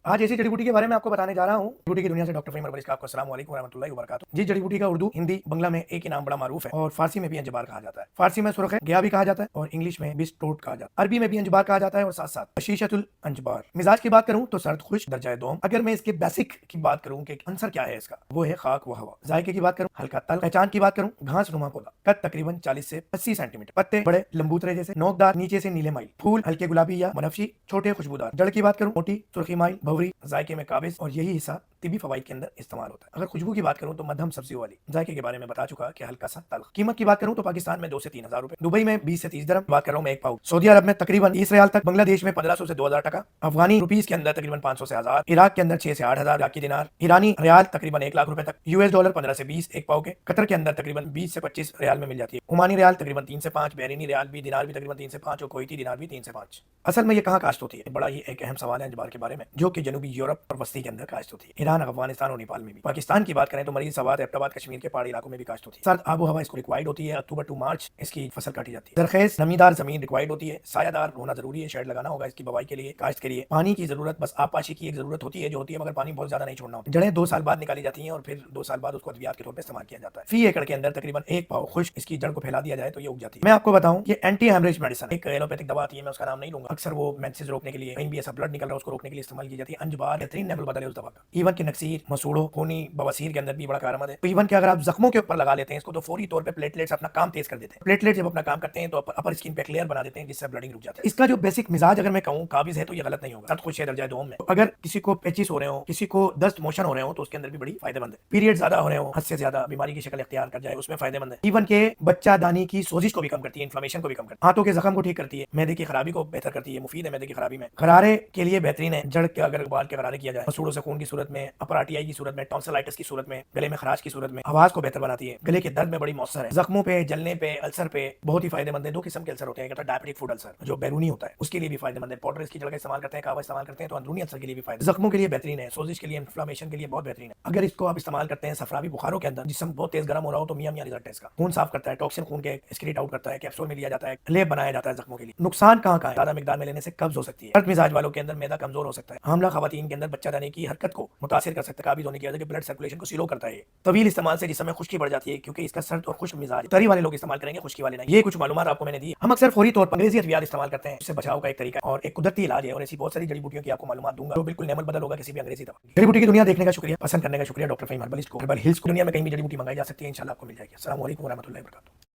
आज ऐसी जड़ी बूटी के बारे में आपको बताने जा रहा हूँ। जड़ी बूटी की दुनिया से डॉक्टर फहीम हर्बल का आपको अस्सलाम वालेकुम वरहमतुल्लाहि वबरकातुहू। जिस जड़ी बूटी का उर्दू, हिंदी, बंगला में एक ही नाम बड़ा मारूफ है और फारसी में भी अंजबार कहा जाता है। फारसी में सुरख गया भी कहा जाता है और इंग्लिश में बिस्टोट कहा जाता है। अरबी में भी अंजबार कहा जाता है और साथ साथ बशीशतुल अंजबार। मिजाज की बात करूँ तो सर्द खुश दर्जा दोम। अगर मैं इसके बेसिक की बात करूँ कि आंसर क्या है इसका, वो है खाक व हवा। जायके की बात करूँ हल्का तल। पहचान की बात करूँ घास नुमा पौधा, कद तकरीबन 40 से 80 सेंटीमीटर, पत्ते बड़े लंबूतरे जैसे, नोकदार, नीचे से नीले माइल, फूल हल्के गुलाबी या बनफशी, छोटे खुशबूदार। जड़ की बात करूँ मोटी सुर्खी माइल भवरी, जायके में काबिज और यही हिस्सा तिबी फवाइद के अंदर इस्तेमाल होता है। अगर खुशबू की बात करूं तो मध्यम सब्जियों वाली। जायके के बारे में बता चुका कि हल्का सा तल्ख। कीमत की बात करूं तो पाकिस्तान में 2 से 3 हजार रुपए, दुबई में 20 से 30 दरम बात कर रहा हूं मैं एक पाउच, सऊदी अरब में तकरीबन 30 रियाल तक, बांग्लादेश में 1500 से 2000 टका, अफगानी रुपीस के अंदर तकरीबन 500 से 1000, इराक के अंदर 6 से 8000 इराकी दिनार, ईरानी रियाल तकरीबन 1 लाख रुपए तक, यूएस डॉलर 15 से 20 एक पाव के, कतर के अंदर तकरीबन 20 से 25 रियाल में मिल जाती है, ओमानी रियाल तकरीबन 3 से 5, बहरीनी रियाल भी, दिनार भी तकरीबन 3 से 5 और कोईती दिनार भी 3 से 5। असल में ये कहाँ काश्त होती है, बड़ा ही एक अहम सवाल है अंजबार के बारे में, जो कि जनूबी यूरोप और वस्ती के अंदर काश्त होती है, ईरान, अफगानिस्तान और नेपाल में भी। पाकिस्तान की बात करें तो मरीज सवाद, एबटाबाद, कश्मीर के पहाड़ी इलाकों में भी काश्त होती है। सर्द आबो हवा इसको रिक्वायर्ड होती है। अक्टूबर टू मार्च इसकी फसल काटी जाती है। जरखेज नमीदार जमीन रिक्वायर्ड होती है। सायादार होना जरूरी है, शेड लगाना होगा इसकी बवाई के लिए, काश्त के लिए। पानी की जरूरत बस आपाशी की एक जरूरत होती है, जो होती है मगर पानी बहुत ज्यादा नहीं छोड़ना होता। जड़ें 2 साल बाद निकाली जाती हैं और फिर 2 साल बाद उसको अद्वियात के तौर पर इस्तेमाल किया जाता है। फी एकड़ के अंदर तकरीबन 1 पाव खुश इसकी जड़ को फैला दिया जाए तो ये उग जाती है। मैं आपको बताऊं ये एंटी हेमरेज मेडिसिन, एक एलोपैथिक दवा आती है, मैं उसका नाम नहीं लूंगा। अक्सर वो मेंसेस रोकने के लिए, कहीं भी ऐसा ब्लड निकल रहा है उसको रोकने के लिए इस्तेमाल की जाती है। अंजबार बेहतरीन लेवल बदले उस दवा का। इवन के नक्सीर, मसूड़ों, खूनी बवासीर के अंदर भी बड़ा कारगर है। तो इवन के अगर आप जख्मों के ऊपर लगा लेते हैं इसको तो फौरी तौर पे प्लेटलेट्स अपना काम तेज कर देते हैं। प्लेटलेट जब अपना काम करते हैं तो अपर स्किन पे क्लियर बना देते हैं, जिससे ब्लडिंग रुक जाती है। इसका जो बेसिक मिजाज अगर मैं कहूँ काबिज है तो ये गलत नहीं होगा। सर्द खुश दर्जा दोम में अगर किसी को पेचिस हो रहे हो, किसी को दस्त मोशन हो रहे हो तो उसके अंदर भी बड़ी फायदेमंद है। पीरियड ज्यादा हो रहे हो, हद से ज्यादा बीमारी की शक्ल इख्तियार कर जाए उसमें फायदेमंद है। इवन के बच्चा दानी की सोजिश को भी कम करती है, इन्फ्लेमेशन को भी कम करती है, हाथों के जख्म को ठीक करती है, मैदे की खराबी को बेहतर करती है, मुफीद है मैदे की खराबी में। गरारे के लिए बेहतरीन है। जड़ के अगर बाल के गरारे किया जाए, मसूड़ों से खून की सूरत में, अपराटियाई की सूरत में, टॉन्सिलाइटिस की सूरत में, गले में खराश की सूरत में, आवाज को बेहतर बनाती है, गले के दर्द में बड़ी मौसर है, जख्मों पे, जलने पे, अल्सर पे बहुत ही फायदेमंद है। 2 किस्म के अल्सर होते हैं, एक डायबिटिक फूड अल्सर जो बैरूनी होता है उसके लिए भी फायदेमंद है। पाउडर इसकी जड़ का इस्तेमाल करते हैं, कावा इस्तेमाल करते हैं तो अंदरूनी अल्सर के लिए भी फायदा, जख्मों के लिए बेहतरीन है, सोजिश के लिए, इन्फ्लेमेशन के लिए बहुत बेहतरीन है। अगर इसको आप इस्तेमाल करते हैं सफरावी बुखारों के अंदर, जिसम बहुत तेज गर्म हो रहा हो तो मियां मियां रिजल्ट है इसका। खून साफ करता है, टॉक्सिन खून के एक्सक्रीट आउट करता है, कैप्सूल में लिया जाता है, लेप बनाया जाता है जख्मों के लिए। नुकसान कहाँ का है, ज्यादा मिकदार में लेने से कब्ज हो सकती है, सर्द मिजाज वालों के अंदर मैदा कमजोर हो सकता है, हामला खवातीन के अंदर बच्चा दाने की हरकत को मुतासिर कर सकता है, काबिज होने की वजह से ब्लड सर्कुलेशन को स्लो करता है। तवील इस्तेमाल से जिसम में खुश्की बढ़ जाती है क्योंकि इसका सर्द और खुश्क मिजाज, तरी वाले लोग इस्तेमाल करेंगे, खुश्की वाले नहीं। ये कुछ मालूमात आपको मैंने दी। हम अक्सर फौरी तौर पर अंग्रेजी अद्वियात इस्तेमाल करते हैं, इससे बचाव का एक तरीका और एक कुदरती इलाज है, और ऐसी बहुत सारी जड़ी बूटियों की आपको मालूमात दूंगा जो बिल्कुल नेमल बदल होगा किसी भी अंग्रेजी दवा। जड़ी बूटी की दुनिया देखने का शुक्रिया, पसंद करने का शुक्रिया। डॉक्टर फहीम हर्बल को हर्बल हिल्स को दुनिया में कहीं भी जड़ी बूटी मंगाई जा सकती है, इंशाल्लाह आपको मिल जाएगी। अस्सलाम वालेकुम वरहमतुल्लाहि वबरकातुहू।